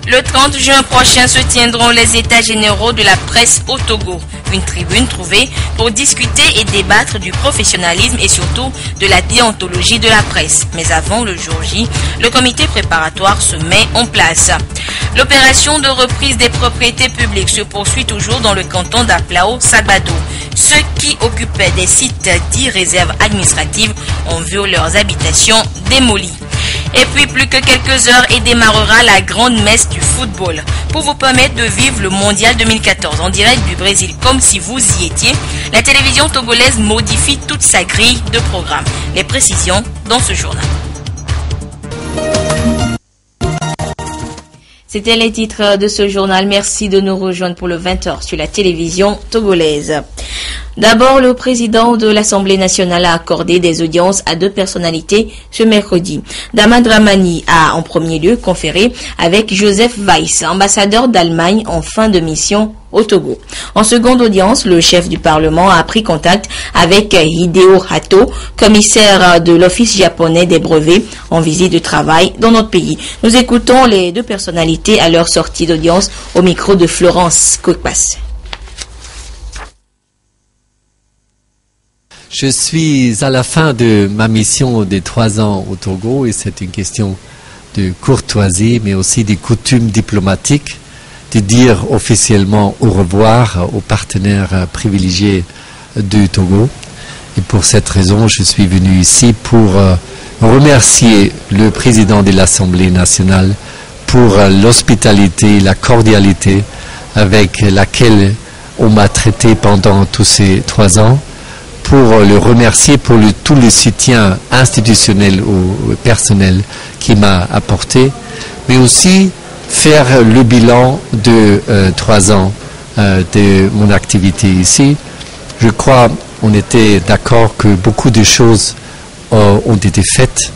Le 30 juin prochain se tiendront les états généraux de la presse au Togo. Une tribune trouvée pour discuter et débattre du professionnalisme et surtout de la déontologie de la presse. Mais avant le jour J, le comité préparatoire se met en place. L'opération de reprise des propriétés publiques se poursuit toujours dans le canton d'Aplao-Sagbado. Ceux qui occupaient des sites dits réserves administratives ont vu leurs habitations démolies. Et puis plus que quelques heures et démarrera la grande messe du football. Pour vous permettre de vivre le mondial 2014 en direct du Brésil comme si vous y étiez, la télévision togolaise modifie toute sa grille de programme. Les précisions dans ce journal. C'était les titres de ce journal. Merci de nous rejoindre pour le 20h sur la télévision togolaise. D'abord, le président de l'Assemblée nationale a accordé des audiences à deux personnalités ce mercredi. Dama Dramani a en premier lieu conféré avec Joseph Weiss, ambassadeur d'Allemagne en fin de mission au Togo. En seconde audience, le chef du Parlement a pris contact avec Hideo Hato, commissaire de l'Office japonais des brevets en visite de travail dans notre pays. Nous écoutons les deux personnalités à leur sortie d'audience au micro de Florence Kokpas. Je suis à la fin de ma mission des 3 ans au Togo et c'est une question de courtoisie mais aussi des coutumes diplomatiques de dire officiellement au revoir aux partenaires privilégiés du Togo. Et pour cette raison, je suis venu ici pour remercier le président de l'Assemblée nationale pour l'hospitalité, la cordialité avec laquelle on m'a traité pendant tous ces 3 ans. Pour le remercier pour tout le soutien institutionnel ou personnel qu'il m'a apporté, mais aussi faire le bilan de 3 ans de mon activité ici. Je crois qu'on était d'accord que beaucoup de choses ont été faites.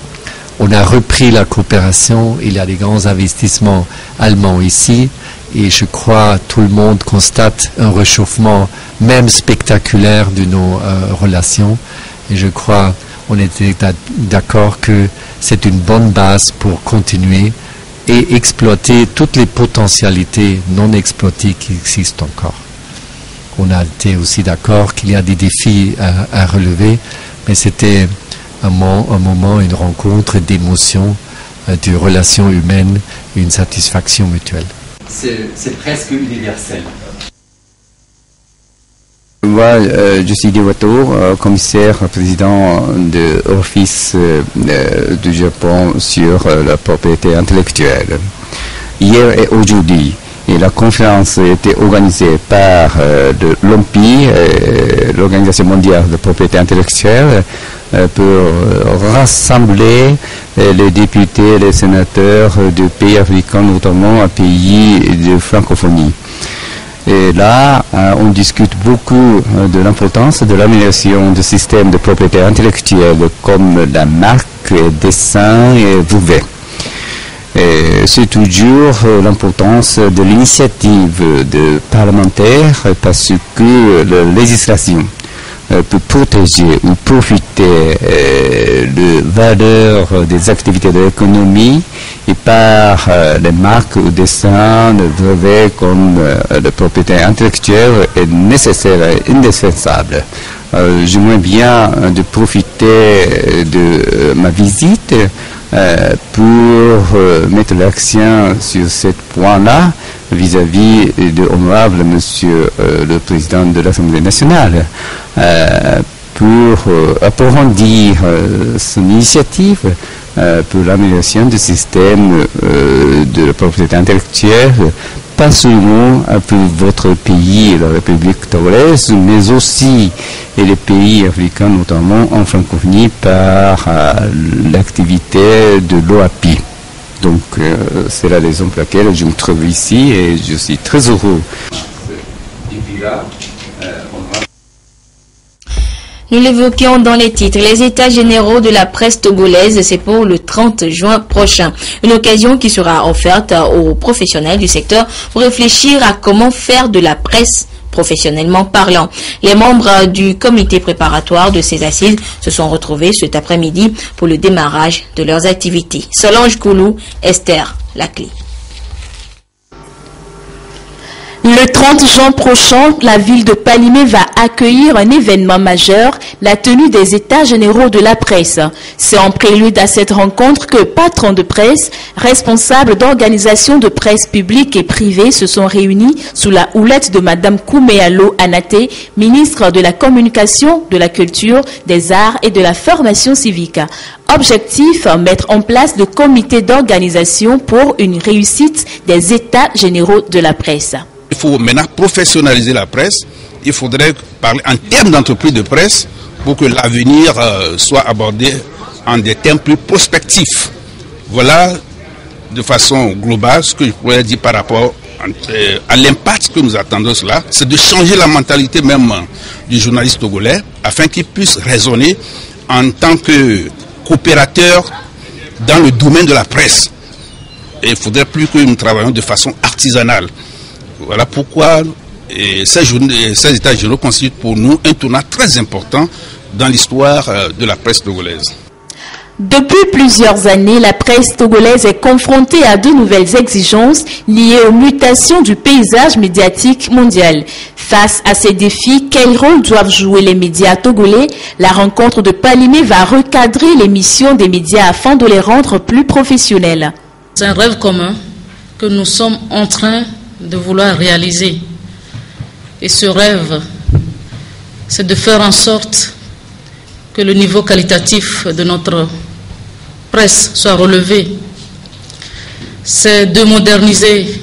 On a repris la coopération, il y a des grands investissements allemands ici. Et je crois tout le monde constate un réchauffement même spectaculaire de nos relations. Et je crois on était d'accord que c'est une bonne base pour continuer et exploiter toutes les potentialités non exploitées qui existent encore. On a été aussi d'accord qu'il y a des défis à relever, mais c'était un moment, une rencontre d'émotions, de relations humaines, une satisfaction mutuelle. C'est presque universel. Moi, je suis Dewato, commissaire président de l'Office du Japon sur la propriété intellectuelle. Hier et aujourd'hui, la conférence a été organisée par l'OMPI, l'Organisation mondiale de propriété intellectuelle, pour rassembler les députés, les sénateurs de pays africains, notamment un pays de francophonie. Et là, on discute beaucoup de l'importance de l'amélioration du système de propriété intellectuelle comme la marque, dessin et brevet. C'est toujours l'importance de l'initiative de parlementaires parce que la législation peut protéger ou profiter de valeurs des activités de l'économie et par les marques ou dessins, le brevet comme la propriété intellectuelle est nécessaire et indispensable. J'aimerais bien de profiter de ma visite pour mettre l'accent sur ce point-là vis-à-vis de honorable Monsieur le Président de l'Assemblée nationale pour approfondir son initiative pour l'amélioration du système de la propriété intellectuelle, pas seulement pour votre pays, la République togolaise, mais aussi les pays africains, notamment en francophonie, par l'activité de l'OAPI. Donc, c'est la raison pour laquelle je me trouve ici et je suis très heureux. Nous l'évoquions dans les titres. Les états généraux de la presse togolaise, c'est pour le 30 juin prochain. Une occasion qui sera offerte aux professionnels du secteur pour réfléchir à comment faire de la presse professionnellement parlant. Les membres du comité préparatoire de ces assises se sont retrouvés cet après-midi pour le démarrage de leurs activités. Solange Koulou, Esther Laclé. Le 30 juin prochain, la ville de Palimé va accueillir un événement majeur, la tenue des États généraux de la presse. C'est en prélude à cette rencontre que patrons de presse, responsables d'organisations de presse publiques et privées se sont réunis sous la houlette de Madame Kouméalo Anaté, ministre de la Communication, de la Culture, des Arts et de la Formation civique. Objectif, mettre en place le comité d'organisation pour une réussite des États généraux de la presse. Il faut maintenant professionnaliser la presse. Il faudrait parler en termes d'entreprise de presse pour que l'avenir soit abordé en des termes plus prospectifs. Voilà de façon globale ce que je pourrais dire par rapport à l'impact que nous attendons cela. C'est de changer la mentalité même du journaliste togolais afin qu'il puisse raisonner en tant que coopérateur dans le domaine de la presse. Et il faudrait plus que nous travaillions de façon artisanale. Voilà pourquoi ces États généraux constituent pour nous un tournant très important dans l'histoire de la presse togolaise. Depuis plusieurs années, la presse togolaise est confrontée à de nouvelles exigences liées aux mutations du paysage médiatique mondial. Face à ces défis, quel rôle doivent jouer les médias togolais? La rencontre de Palimé va recadrer les missions des médias afin de les rendre plus professionnels. C'est un rêve commun que nous sommes en train de vouloir réaliser. Et ce rêve, c'est de faire en sorte que le niveau qualitatif de notre presse soit relevé. C'est de moderniser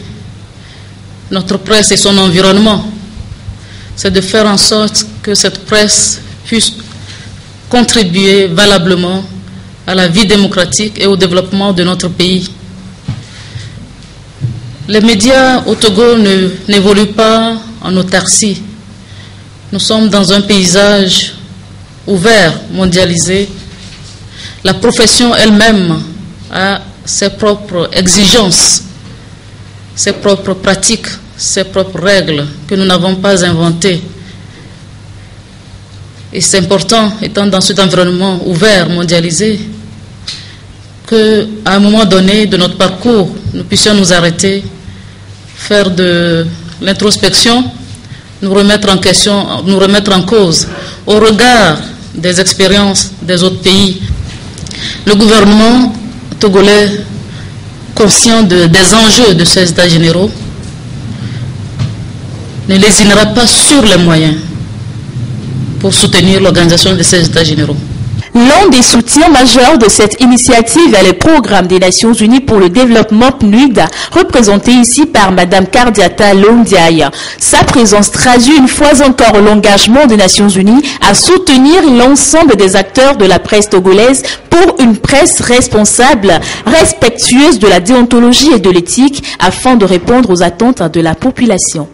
notre presse et son environnement. C'est de faire en sorte que cette presse puisse contribuer valablement à la vie démocratique et au développement de notre pays. Les médias au Togo n'évoluent pas en autarcie. Nous sommes dans un paysage ouvert, mondialisé. La profession elle-même a ses propres exigences, ses propres pratiques, ses propres règles que nous n'avons pas inventées. Et c'est important, étant dans cet environnement ouvert, mondialisé, qu'à un moment donné de notre parcours, nous puissions nous arrêter, faire de l'introspection, nous remettre en question, nous remettre en cause au regard des expériences des autres pays. Le gouvernement togolais, conscient des enjeux de ces États généraux, ne lésinera pas sur les moyens pour soutenir l'organisation de ces États généraux. L'un des soutiens majeurs de cette initiative est le programme des Nations Unies pour le développement PNUD, représenté ici par Mme Kardiata Londiaï. Sa présence traduit une fois encore l'engagement des Nations Unies à soutenir l'ensemble des acteurs de la presse togolaise pour une presse responsable, respectueuse de la déontologie et de l'éthique, afin de répondre aux attentes de la population.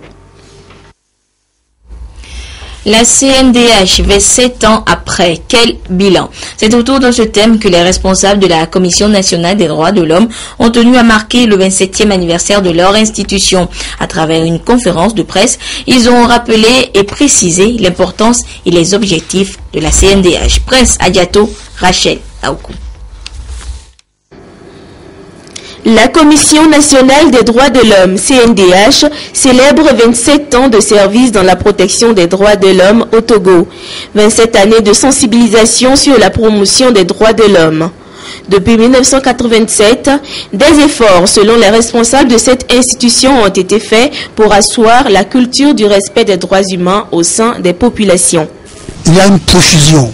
La CNDH fait 7 ans après. Quel bilan? C'est autour de ce thème que les responsables de la Commission nationale des droits de l'homme ont tenu à marquer le 27e anniversaire de leur institution. À travers une conférence de presse, ils ont rappelé et précisé l'importance et les objectifs de la CNDH. Presse Adiato, Rachel Aoukou. La Commission nationale des droits de l'homme, CNDH, célèbre 27 ans de service dans la protection des droits de l'homme au Togo. 27 années de sensibilisation sur la promotion des droits de l'homme. Depuis 1987, des efforts selon les responsables de cette institution ont été faits pour asseoir la culture du respect des droits humains au sein des populations. Il y a une profusion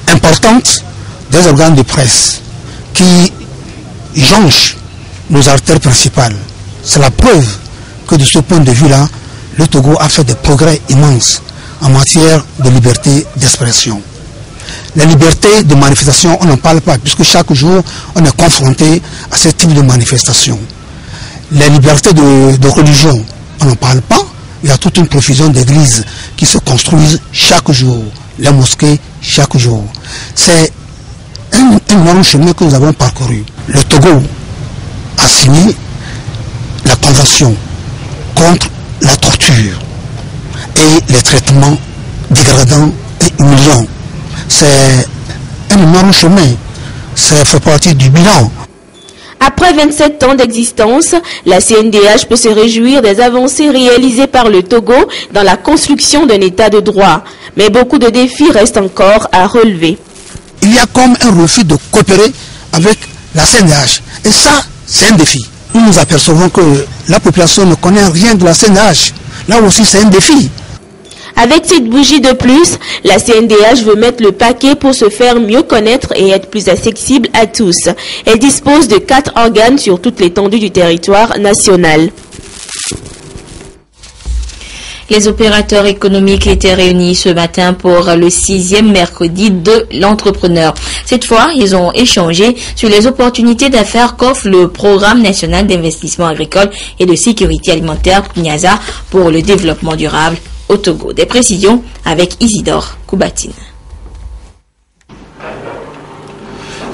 importante des organes de presse qui jonchent nos artères principales. C'est la preuve que de ce point de vue-là, le Togo a fait des progrès immenses en matière de liberté d'expression. La liberté de manifestation, on n'en parle pas, puisque chaque jour, on est confronté à ce type de manifestation. La liberté de religion, on n'en parle pas. Il y a toute une profusion d'églises qui se construisent chaque jour. Les mosquées, chaque jour. C'est un énorme chemin que nous avons parcouru. Le Togo a signé la convention contre la torture et les traitements dégradants et humiliants. C'est un énorme chemin. Ça fait partie du bilan. Après 27 ans d'existence, la CNDH peut se réjouir des avancées réalisées par le Togo dans la construction d'un état de droit. Mais beaucoup de défis restent encore à relever. Il y a comme un refus de coopérer avec la CNDH. Et ça, c'est un défi. Nous nous apercevons que la population ne connaît rien de la CNDH. Là aussi, c'est un défi. Avec cette bougie de plus, la CNDH veut mettre le paquet pour se faire mieux connaître et être plus accessible à tous. Elle dispose de 4 organes sur toute l'étendue du territoire national. Les opérateurs économiques étaient réunis ce matin pour le 6e mercredi de l'entrepreneur. Cette fois, ils ont échangé sur les opportunités d'affaires qu'offre le Programme national d'investissement agricole et de sécurité alimentaire PNIAZA pour le développement durable au Togo. Des précisions avec Isidore Koubatine.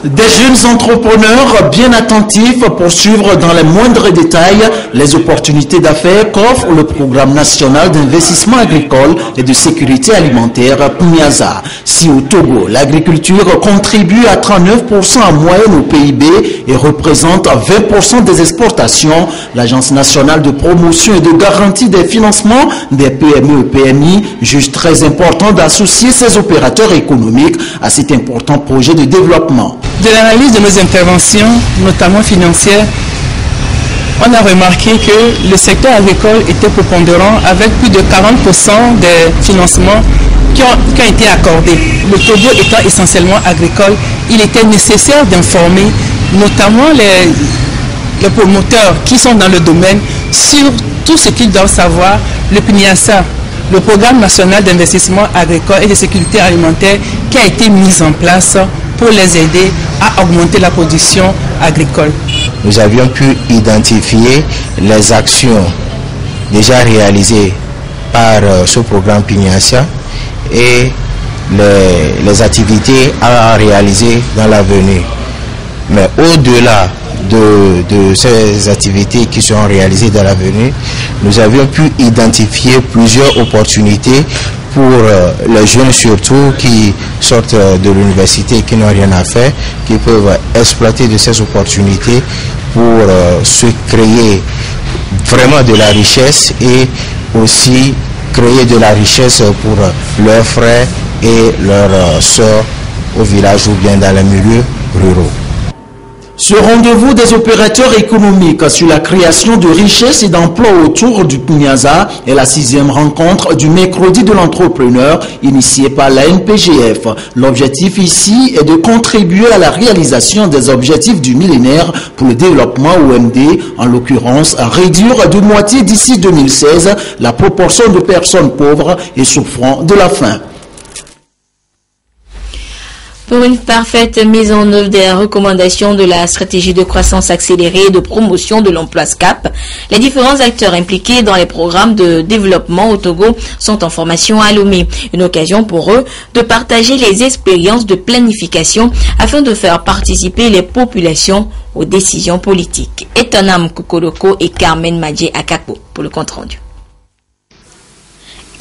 Des jeunes entrepreneurs bien attentifs pour suivre dans les moindres détails les opportunités d'affaires qu'offre le Programme national d'investissement agricole et de sécurité alimentaire PNIAZA. Si au Togo, l'agriculture contribue à 39% en moyenne au PIB et représente 20% des exportations, l'Agence nationale de promotion et de garantie des financements des PME et PMI juge très important d'associer ces opérateurs économiques à cet important projet de développement. De l'analyse de nos interventions, notamment financières, on a remarqué que le secteur agricole était prépondérant avec plus de 40% des financements qui ont été accordés. Le Togo étant essentiellement agricole, il était nécessaire d'informer notamment les promoteurs qui sont dans le domaine sur tout ce qu'ils doivent savoir. Le PNIAZA, le Programme national d'investissement agricole et de sécurité alimentaire qui a été mis en place pour les aider à augmenter la production agricole. Nous avions pu identifier les actions déjà réalisées par ce programme PNIAZA et les activités à réaliser dans l'avenir. Mais au-delà de ces activités qui seront réalisées dans l'avenir, nous avions pu identifier plusieurs opportunités pour les jeunes surtout qui sortent de l'université et qui n'ont rien à faire, qui peuvent exploiter de ces opportunités pour se créer vraiment de la richesse et aussi créer de la richesse pour leurs frères et leurs sœurs au village ou bien dans les milieux ruraux. Ce rendez-vous des opérateurs économiques sur la création de richesses et d'emplois autour du PNIAZA est la 6e rencontre du mercredi de l'entrepreneur initiée par la NPGF. L'objectif ici est de contribuer à la réalisation des objectifs du millénaire pour le développement OMD, en l'occurrence à réduire de moitié d'ici 2016 la proportion de personnes pauvres et souffrant de la faim. Pour une parfaite mise en œuvre des recommandations de la stratégie de croissance accélérée et de promotion de l'emploi SCAP, les différents acteurs impliqués dans les programmes de développement au Togo sont en formation à Lomé. Une occasion pour eux de partager les expériences de planification afin de faire participer les populations aux décisions politiques. Etanam Kukoloko et Carmen Madje Akako pour le compte rendu.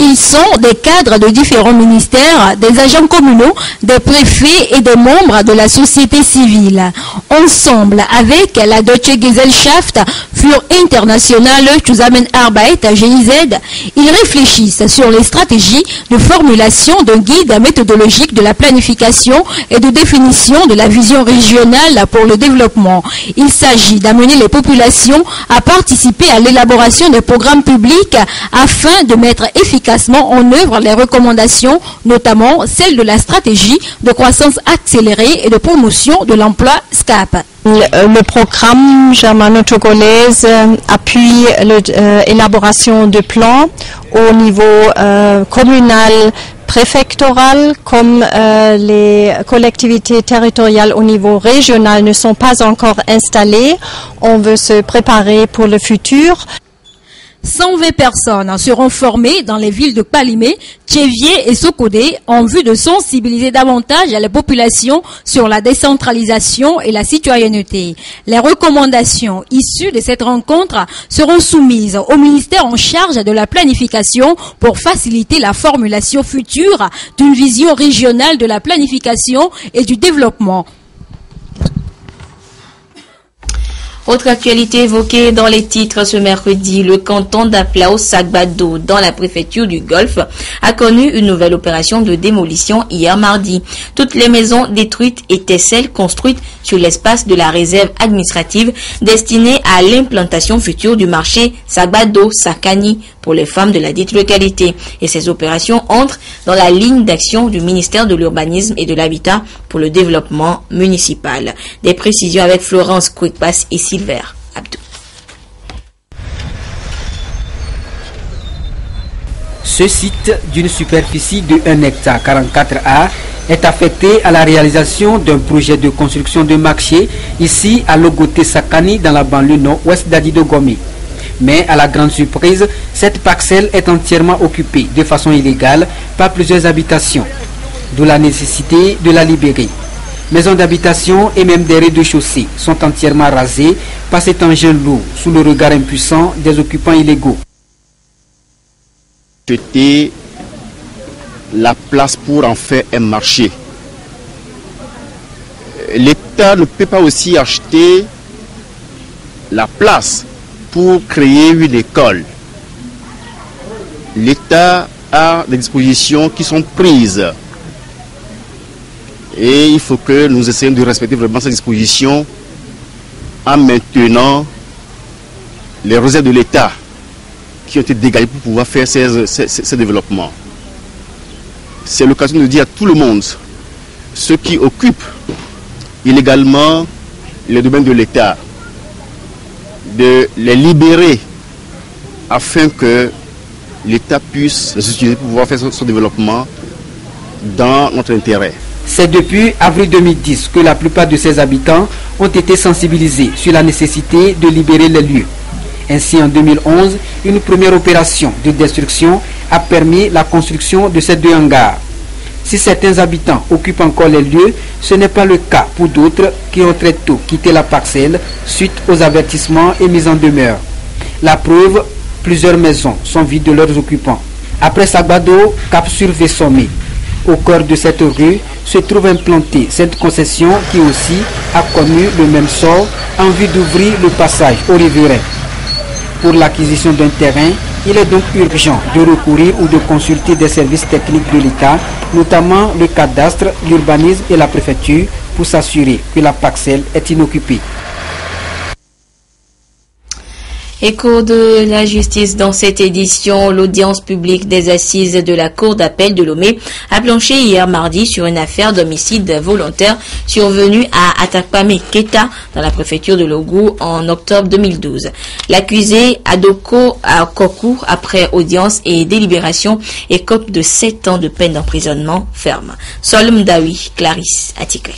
Ils sont des cadres de différents ministères, des agents communaux, des préfets et des membres de la société civile. Ensemble avec la Deutsche Gesellschaft für internationale Zusammenarbeit GIZ, ils réfléchissent sur les stratégies de formulation d'un guide méthodologique de la planification et de définition de la vision régionale pour le développement. Il s'agit d'amener les populations à participer à l'élaboration des programmes publics afin de mettre efficacement en œuvre les recommandations, notamment celles de la stratégie de croissance accélérée et de promotion de l'emploi SCAP. Le programme germano-togolais appuie l'élaboration de plans au niveau communal, préfectoral, comme les collectivités territoriales au niveau régional ne sont pas encore installées. On veut se préparer pour le futur. 120 personnes seront formées dans les villes de Palimé, Tchévié et Sokodé en vue de sensibiliser davantage les populations sur la décentralisation et la citoyenneté. Les recommandations issues de cette rencontre seront soumises au ministère en charge de la planification pour faciliter la formulation future d'une vision régionale de la planification et du développement. Autre actualité évoquée dans les titres ce mercredi, le canton d'Aplao-Sagbado dans la préfecture du Golfe a connu une nouvelle opération de démolition hier mardi. Toutes les maisons détruites étaient celles construites sur l'espace de la réserve administrative destinée à l'implantation future du marché Sagbado-Sakani pour les femmes de la dite localité. Et ces opérations entrent dans la ligne d'action du ministère de l'Urbanisme et de l'Habitat pour le développement municipal. Des précisions avec Florence Quickpass et Silver Abdou. Ce site d'une superficie de 1 hectare 44 A est affecté à la réalisation d'un projet de construction de marché ici à Logoté Sakani dans la banlieue nord-ouest d'Adidogomé. Mais à la grande surprise, cette parcelle est entièrement occupée de façon illégale par plusieurs habitations, d'où la nécessité de la libérer. Maisons d'habitation et même des rez-de-chaussée sont entièrement rasées par cet engin lourd sous le regard impuissant des occupants illégaux. C'était la place pour en faire un marché. L'État ne peut pas aussi acheter la place pour créer une école. L'État a des dispositions qui sont prises. Et il faut que nous essayions de respecter vraiment ces dispositions en maintenant les réserves de l'État qui ont été dégagées pour pouvoir faire ces développements. C'est l'occasion de dire à tout le monde, ceux qui occupent illégalement les domaines de l'État, de les libérer afin que l'État puisse les utiliser pour pouvoir faire son développement dans notre intérêt. C'est depuis avril 2010 que la plupart de ces habitants ont été sensibilisés sur la nécessité de libérer les lieux. Ainsi, en 2011, une première opération de destruction a permis la construction de ces 2 hangars. Si certains habitants occupent encore les lieux, ce n'est pas le cas pour d'autres qui ont très tôt quitté la parcelle suite aux avertissements et mises en demeure. La preuve, plusieurs maisons sont vides de leurs occupants. Après Sagbado, cap sur Vessomé. Au cœur de cette rue se trouve implantée cette concession qui aussi a connu le même sort en vue d'ouvrir le passage aux riverains. Pour l'acquisition d'un terrain, il est donc urgent de recourir ou de consulter des services techniques de l'État, notamment le cadastre, l'urbanisme et la préfecture, pour s'assurer que la parcelle est inoccupée. Écho de la justice dans cette édition, l'audience publique des assises de la Cour d'appel de Lomé a planché hier mardi sur une affaire d'homicide volontaire survenue à Atakpame Keta dans la préfecture de Logou en octobre 2012. L'accusé Adoko Kokou, après audience et délibération, écope de 7 ans de peine d'emprisonnement ferme. Solum Dawi, Clarisse Atiklé.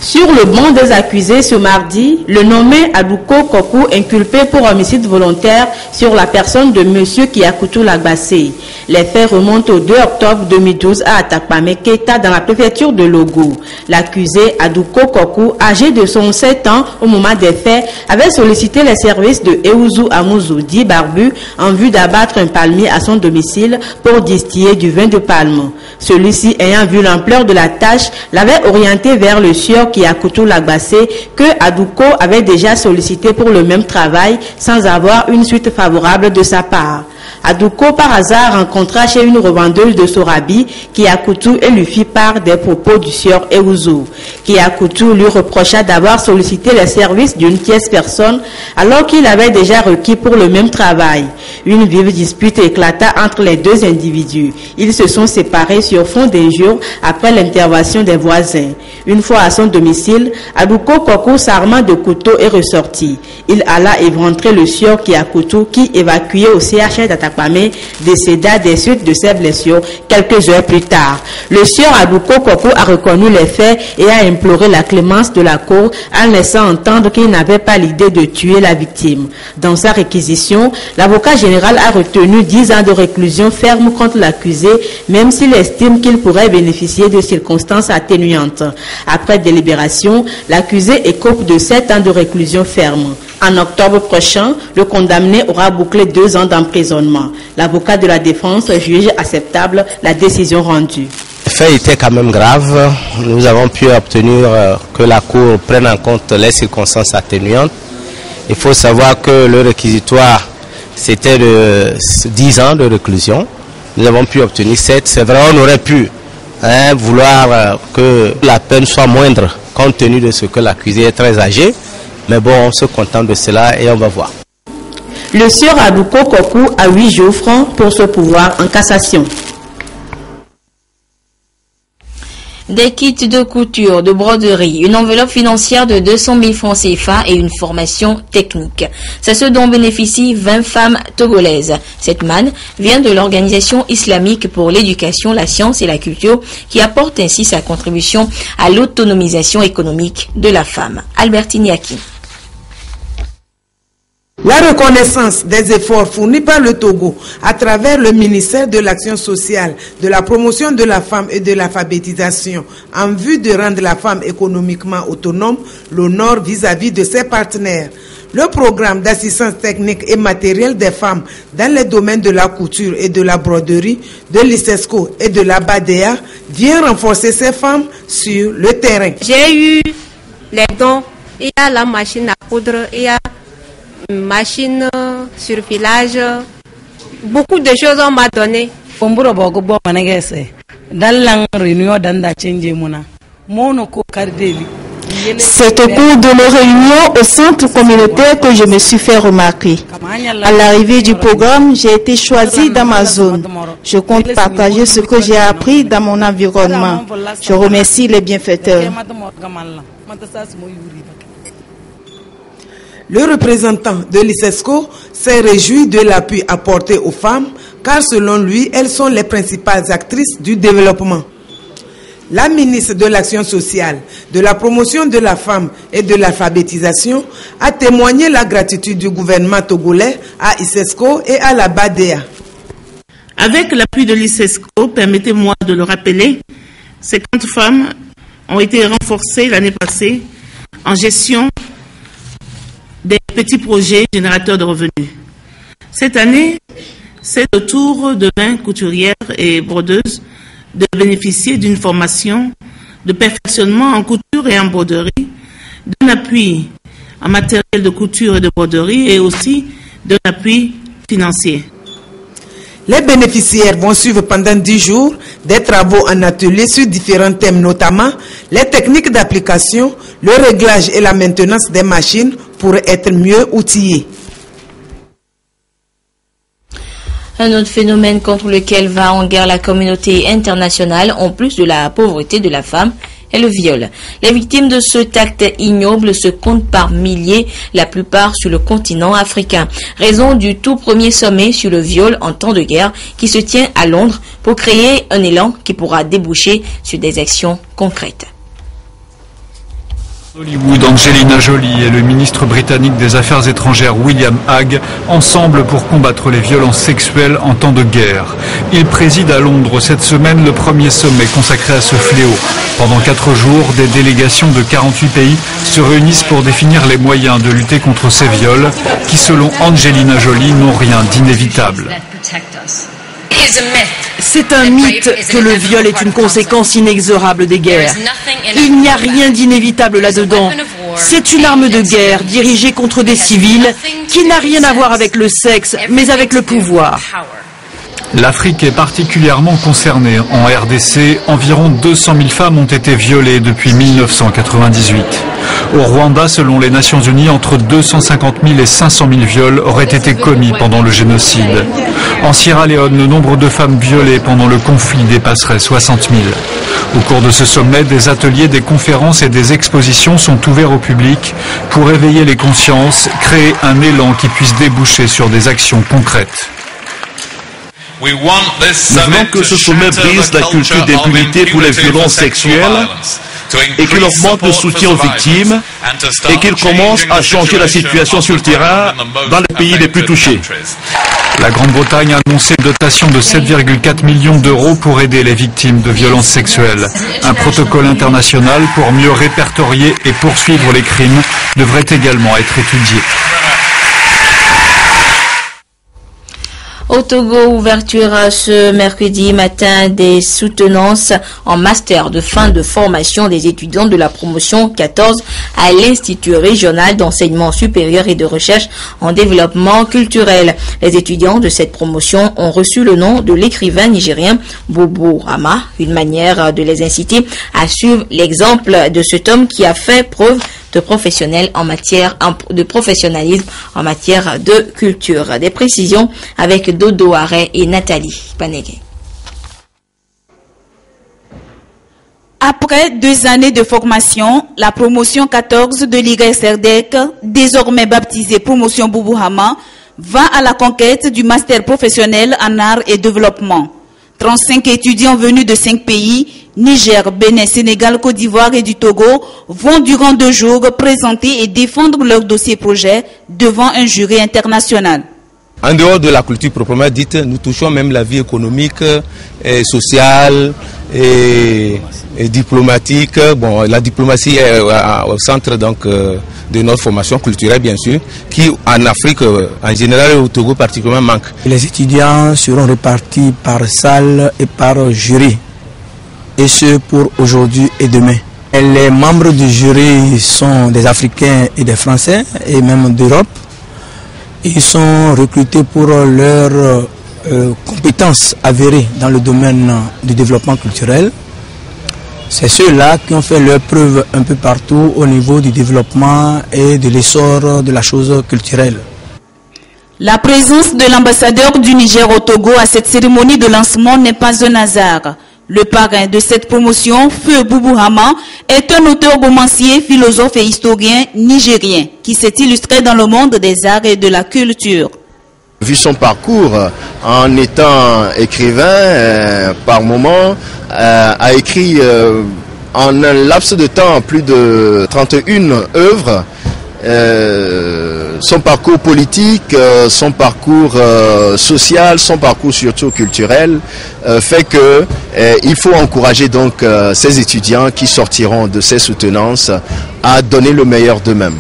Sur le banc des accusés ce mardi, le nommé Adouko Kokou inculpé pour homicide volontaire sur la personne de monsieur Kiakoutou Lagbassé. Les faits remontent au 2 octobre 2012 à Atakpame Keta dans la préfecture de Logou. L'accusé Adouko Kokou, âgé de 107 ans au moment des faits, avait sollicité les services de Eouzou Amouzou, dit Barbu, en vue d'abattre un palmier à son domicile pour distiller du vin de palme. Celui-ci, ayant vu l'ampleur de la tâche, l'avait orienté vers le sieur Kiakoutou Lagbassé que Adouko avait déjà sollicité pour le même travail sans avoir une suite favorable de sa part. Adouko, par hasard, rencontra chez une revendeuse de Sorabi Kiakoutou et lui fit part des propos du sieur Eouzou. Kiakoutou lui reprocha d'avoir sollicité les services d'une tierce personne alors qu'il avait déjà requis pour le même travail. Une vive dispute éclata entre les deux individus. Ils se sont séparés sur fond d'injures après l'intervention des voisins. Une fois à son domicile, Adouko Kokou, s'armant de couteau, est ressorti. Il alla éventrer le sieur Kiakoutou qui, évacué au CHR d'Atakpame, décéda des suites de ses blessures quelques heures plus tard. Le sieur Adouko Kokou a reconnu les faits et a imploré la clémence de la cour en laissant entendre qu'il n'avait pas l'idée de tuer la victime. Dans sa réquisition, l'avocat général a retenu 10 ans de réclusion ferme contre l'accusé, même s'il estime qu'il pourrait bénéficier de circonstances atténuantes. Après délibération, l'accusé écope de 7 ans de réclusion ferme. En octobre prochain, le condamné aura bouclé 2 ans d'emprisonnement. L'avocat de la défense juge acceptable la décision rendue. faits étaient quand même graves. Nous avons pu obtenir que la Cour prenne en compte les circonstances atténuantes. Il faut savoir que le réquisitoire, c'était de 10 ans de réclusion. Nous avons pu obtenir 7. C'est vrai, on aurait pu vouloir que la peine soit moindre, compte tenu de ce que l'accusé est très âgé. Mais bon, on se contente de cela et on va voir. Le sieur Aluko Kokou a 8 jours francs pour ce pouvoir en cassation. Des kits de couture, de broderie, une enveloppe financière de 200 000 francs CFA et une formation technique. C'est ce dont bénéficient 20 femmes togolaises. Cette manne vient de l'Organisation islamique pour l'éducation, la science et la culture qui apporte ainsi sa contribution à l'autonomisation économique de la femme. Albertine Yakin. La reconnaissance des efforts fournis par le Togo à travers le ministère de l'Action sociale, de la promotion de la femme et de l'alphabétisation en vue de rendre la femme économiquement autonome l'honneur vis-à-vis de ses partenaires. Le programme d'assistance technique et matérielle des femmes dans les domaines de la couture et de la broderie, de l'ICESCO et de la BADEA vient renforcer ces femmes sur le terrain. J'ai eu les dons, il y a la machine à coudre, il y a machine sur filage, beaucoup de choses on m'a donné. C'est au cours de nos réunions au centre communautaire que je me suis fait remarquer. À l'arrivée du programme, j'ai été choisi dans ma zone. Je compte partager ce que j'ai appris dans mon environnement. Je remercie les bienfaiteurs. Le représentant de l'ICESCO s'est réjoui de l'appui apporté aux femmes, car selon lui, elles sont les principales actrices du développement. La ministre de l'Action sociale, de la promotion de la femme et de l'alphabétisation a témoigné la gratitude du gouvernement togolais à ICESCO et à la BADEA. Avec l'appui de l'ICESCO, permettez-moi de le rappeler, 50 femmes ont été renforcées l'année passée en gestion des petits projets générateurs de revenus. Cette année, c'est au tour de 20 couturières et brodeuses de bénéficier d'une formation de perfectionnement en couture et en broderie, d'un appui en matériel de couture et de broderie et aussi d'un appui financier. Les bénéficiaires vont suivre pendant 10 jours des travaux en atelier sur différents thèmes, notamment les techniques d'application, le réglage et la maintenance des machines pour être mieux outillés. Un autre phénomène contre lequel va en guerre la communauté internationale, en plus de la pauvreté de la femme, est le viol. Les victimes de ce acte ignoble se comptent par milliers, la plupart sur le continent africain. Raison du tout premier sommet sur le viol en temps de guerre qui se tient à Londres pour créer un élan qui pourra déboucher sur des actions concrètes. Hollywood, Angelina Jolie et le ministre britannique des Affaires étrangères William Hague ensemble pour combattre les violences sexuelles en temps de guerre. Ils président à Londres cette semaine le premier sommet consacré à ce fléau. Pendant 4 jours, des délégations de 48 pays se réunissent pour définir les moyens de lutter contre ces viols qui, selon Angelina Jolie, n'ont rien d'inévitable. C'est un mythe que le viol est une conséquence inexorable des guerres. Il n'y a rien d'inévitable là-dedans. C'est une arme de guerre dirigée contre des civils qui n'a rien à voir avec le sexe, mais avec le pouvoir. L'Afrique est particulièrement concernée. En RDC, environ 200 000 femmes ont été violées depuis 1998. Au Rwanda, selon les Nations Unies, entre 250 000 et 500 000 viols auraient été commis pendant le génocide. En Sierra Leone, le nombre de femmes violées pendant le conflit dépasserait 60 000. Au cours de ce sommet, des ateliers, des conférences et des expositions sont ouverts au public pour éveiller les consciences, créer un élan qui puisse déboucher sur des actions concrètes. Nous voulons que ce sommet brise la culture d'impunité pour les violences sexuelles et qu'il augmente le soutien aux victimes et qu'il commence à changer la situation sur le terrain dans les pays les plus touchés. La Grande-Bretagne a annoncé une dotation de 7,4 millions d'euros pour aider les victimes de violences sexuelles. Un protocole international pour mieux répertorier et poursuivre les crimes devrait également être étudié. Au Togo, ouverture ce mercredi matin des soutenances en master de fin de formation des étudiants de la promotion 14 à l'Institut régional d'enseignement supérieur et de recherche en développement culturel. Les étudiants de cette promotion ont reçu le nom de l'écrivain nigérien Boubou Hama, une manière de les inciter à suivre l'exemple de cet homme qui a fait preuve de professionnalisme en matière de culture. Des précisions avec Dodo Aré et Nathalie Panegué. Après 2 années de formation, la promotion 14 de l'IGSRDEC, désormais baptisée promotion Boubou Hama, va à la conquête du master professionnel en art et développement. 35 étudiants venus de 5 pays, Niger, Bénin, Sénégal, Côte d'Ivoire et du Togo, vont durant 2 jours présenter et défendre leur dossier projet devant un jury international. En dehors de la culture proprement dite, nous touchons même la vie économique, et sociale et diplomatique. Bon, la diplomatie est au centre donc de notre formation culturelle, bien sûr, qui en Afrique en général et au Togo particulièrement manque. Les étudiants seront répartis par salle et par jury, et ce pour aujourd'hui et demain. Et les membres du jury sont des Africains et des Français, et même d'Europe. Ils sont recrutés pour leurs compétences avérées dans le domaine du développement culturel. C'est ceux-là qui ont fait leurs preuves un peu partout au niveau du développement et de l'essor de la chose culturelle. La présence de l'ambassadeur du Niger au Togo à cette cérémonie de lancement n'est pas un hasard. Le parrain de cette promotion, Feu Boubou Hama, est un auteur romancier, philosophe et historien nigérien qui s'est illustré dans le monde des arts et de la culture. Vu son parcours, en étant écrivain, par moment, a écrit en un laps de temps plus de 31 œuvres. Son parcours politique, son parcours social, son parcours surtout culturel fait que il faut encourager donc ces étudiants qui sortiront de ces soutenances à donner le meilleur d'eux-mêmes.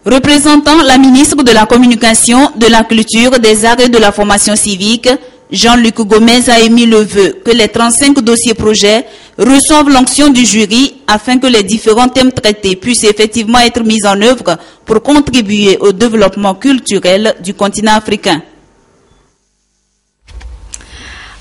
Représentant la ministre de la Communication, de la Culture, des Arts et de la Formation civique, Jean-Luc Gomez a émis le vœu que les 35 dossiers projets reçoivent l'onction du jury afin que les différents thèmes traités puissent effectivement être mis en œuvre pour contribuer au développement culturel du continent africain.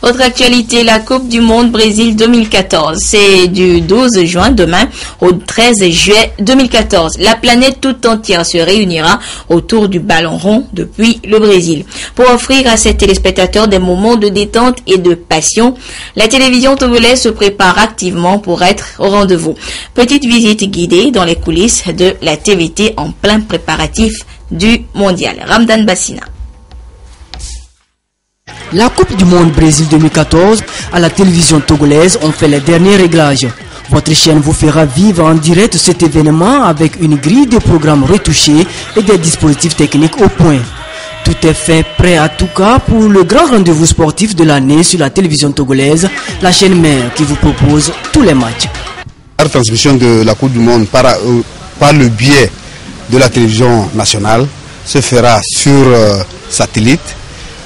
Autre actualité, la Coupe du Monde Brésil 2014. C'est du 12 juin demain au 13 juillet 2014. La planète toute entière se réunira autour du ballon rond depuis le Brésil. Pour offrir à ses téléspectateurs des moments de détente et de passion, la télévision togolaise se prépare activement pour être au rendez-vous. Petite visite guidée dans les coulisses de la TVT en plein préparatif du mondial. Ramdan Bassina. La Coupe du Monde Brésil 2014 à la télévision togolaise ont fait les derniers réglages. Votre chaîne vous fera vivre en direct cet événement avec une grille de programmes retouchés et des dispositifs techniques au point. Tout est fait prêt à tout cas pour le grand rendez-vous sportif de l'année sur la télévision togolaise, la chaîne mère qui vous propose tous les matchs. La transmission de la Coupe du Monde par le biais de la télévision nationale se fera sur satellite,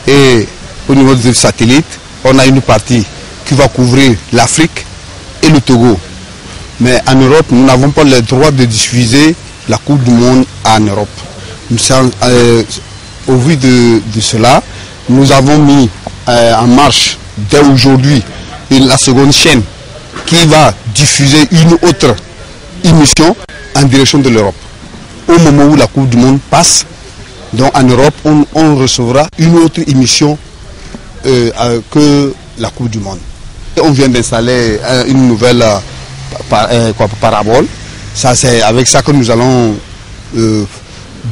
et au niveau du satellite, on a une partie qui va couvrir l'Afrique et le Togo. Mais en Europe, nous n'avons pas le droit de diffuser la Coupe du Monde en Europe. Au vu de cela, nous avons mis en marche dès aujourd'hui la seconde chaîne qui va diffuser une autre émission en direction de l'Europe. Au moment où la Coupe du Monde passe, donc en Europe, on recevra une autre émission que la Coupe du Monde. On vient d'installer une nouvelle parabole. C'est avec ça que nous allons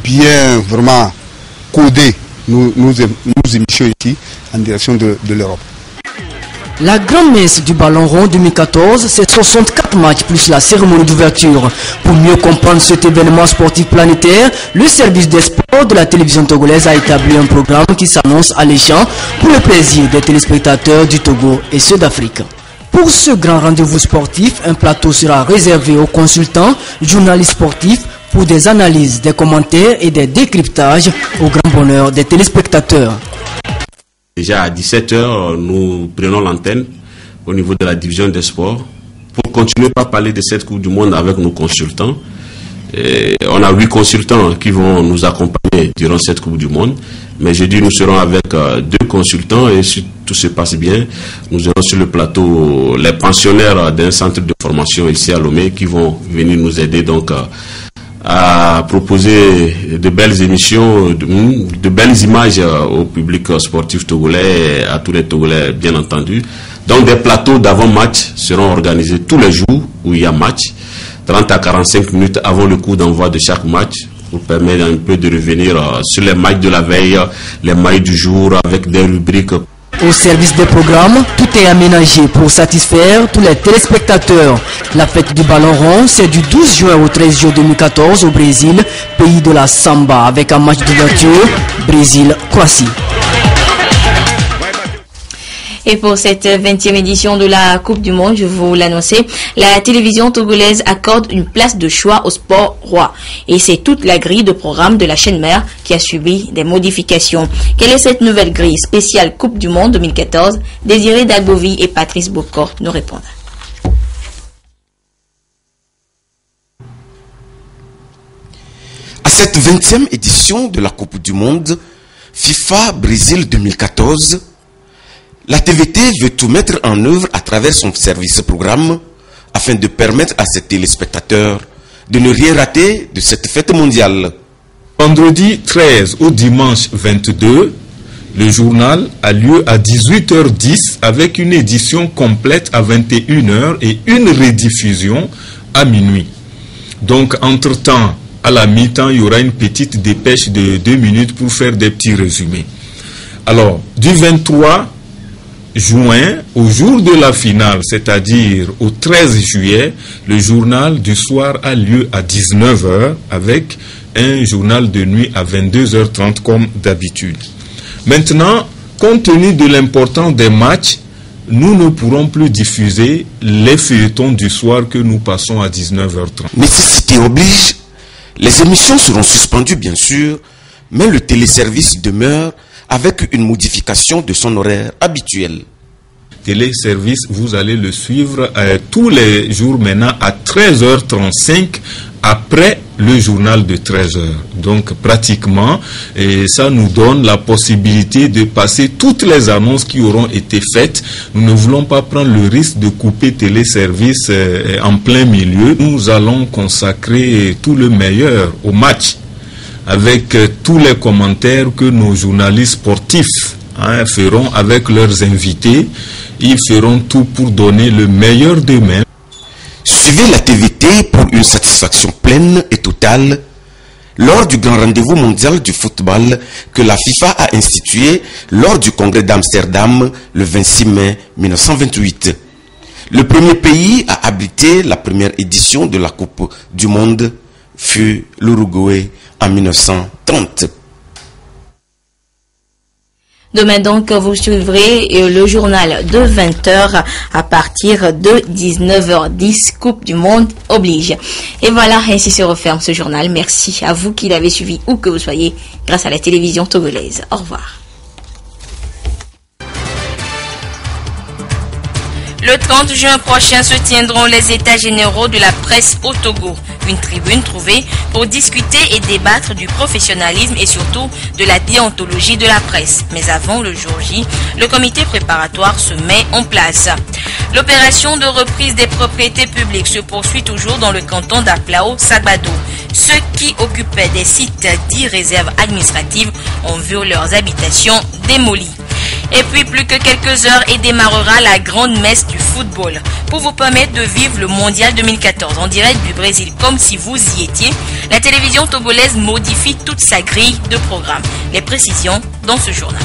bien vraiment coder nos émissions ici en direction de l'Europe. La grande messe du ballon rond 2014, c'est 64 matchs plus la cérémonie d'ouverture. Pour mieux comprendre cet événement sportif planétaire, le service des sports de la télévision togolaise a établi un programme qui s'annonce alléchant pour le plaisir des téléspectateurs du Togo et ceux d'Afrique. Pour ce grand rendez-vous sportif, un plateau sera réservé aux consultants, journalistes sportifs, pour des analyses, des commentaires et des décryptages au grand bonheur des téléspectateurs. Déjà à 17h, nous prenons l'antenne au niveau de la division des sports pour continuer par parler de cette Coupe du Monde avec nos consultants. Et on a 8 consultants qui vont nous accompagner durant cette Coupe du Monde. Mais jeudi, nous serons avec 2 consultants et si tout se passe bien, nous aurons sur le plateau les pensionnaires d'un centre de formation ici à Lomé qui vont venir nous aider donc à proposer de belles émissions, de belles images au public sportif togolais et à tous les Togolais bien entendu. Donc des plateaux d'avant-match seront organisés tous les jours où il y a match, 30 à 45 minutes avant le coup d'envoi de chaque match, pour permettre un peu de revenir sur les matchs de la veille, les matchs du jour avec des rubriques. Au service des programmes, tout est aménagé pour satisfaire tous les téléspectateurs. La fête du ballon rond, c'est du 12 juin au 13 juin 2014 au Brésil, pays de la samba, avec un match d'ouverture Brésil-Croatie. Et pour cette 20e édition de la Coupe du Monde, je vous l'annonçais, la télévision togolaise accorde une place de choix au sport roi. Et c'est toute la grille de programme de la chaîne mère qui a subi des modifications. Quelle est cette nouvelle grille spéciale Coupe du Monde 2014? Désiré Dagbovi et Patrice Bocor nous répondent. À cette 20e édition de la Coupe du Monde, FIFA Brésil 2014, la TVT veut tout mettre en œuvre à travers son service programme afin de permettre à ses téléspectateurs de ne rien rater de cette fête mondiale. Vendredi 13 au dimanche 22, le journal a lieu à 18h10 avec une édition complète à 21h et une rediffusion à minuit. Donc entre-temps, à la mi-temps, il y aura une petite dépêche de 2 minutes pour faire des petits résumés. Alors, du 23 juin, au jour de la finale, c'est-à-dire au 13 juillet, le journal du soir a lieu à 19h avec un journal de nuit à 22h30 comme d'habitude. Maintenant, compte tenu de l'importance des matchs, nous ne pourrons plus diffuser les feuilletons du soir que nous passons à 19h30. Nécessité oblige, les émissions seront suspendues bien sûr, mais le téléservice demeure avec une modification de son horaire habituel. Téléservice, vous allez le suivre tous les jours maintenant à 13h35 après le journal de 13h. Donc pratiquement, et ça nous donne la possibilité de passer toutes les annonces qui auront été faites. Nous ne voulons pas prendre le risque de couper téléservice en plein milieu. Nous allons consacrer tout le meilleur au match, avec tous les commentaires que nos journalistes sportifs feront avec leurs invités. Ils feront tout pour donner le meilleur d'eux-mêmes. Suivez la TVT pour une satisfaction pleine et totale lors du grand rendez-vous mondial du football que la FIFA a institué lors du congrès d'Amsterdam le 26 mai 1928. Le premier pays à abriter la première édition de la Coupe du Monde fut l'Uruguay en 1930. Demain donc, vous suivrez le journal de 20h à partir de 19h10. Coupe du Monde oblige. Et voilà, ainsi se referme ce journal. Merci à vous qui l'avez suivi où que vous soyez grâce à la télévision togolaise. Au revoir. Le 30 juin prochain se tiendront les états généraux de la presse au Togo. Une tribune trouvée pour discuter et débattre du professionnalisme et surtout de la déontologie de la presse. Mais avant le jour J, le comité préparatoire se met en place. L'opération de reprise des propriétés publiques se poursuit toujours dans le canton d'Aplao-Sagbado. Ceux qui occupaient des sites dits réserves administratives ont vu leurs habitations démolies. Et puis plus que quelques heures et démarrera la grande messe du football. Pour vous permettre de vivre le mondial 2014 en direct du Brésil comme si vous y étiez, la télévision togolaise modifie toute sa grille de programme. Les précisions dans ce journal.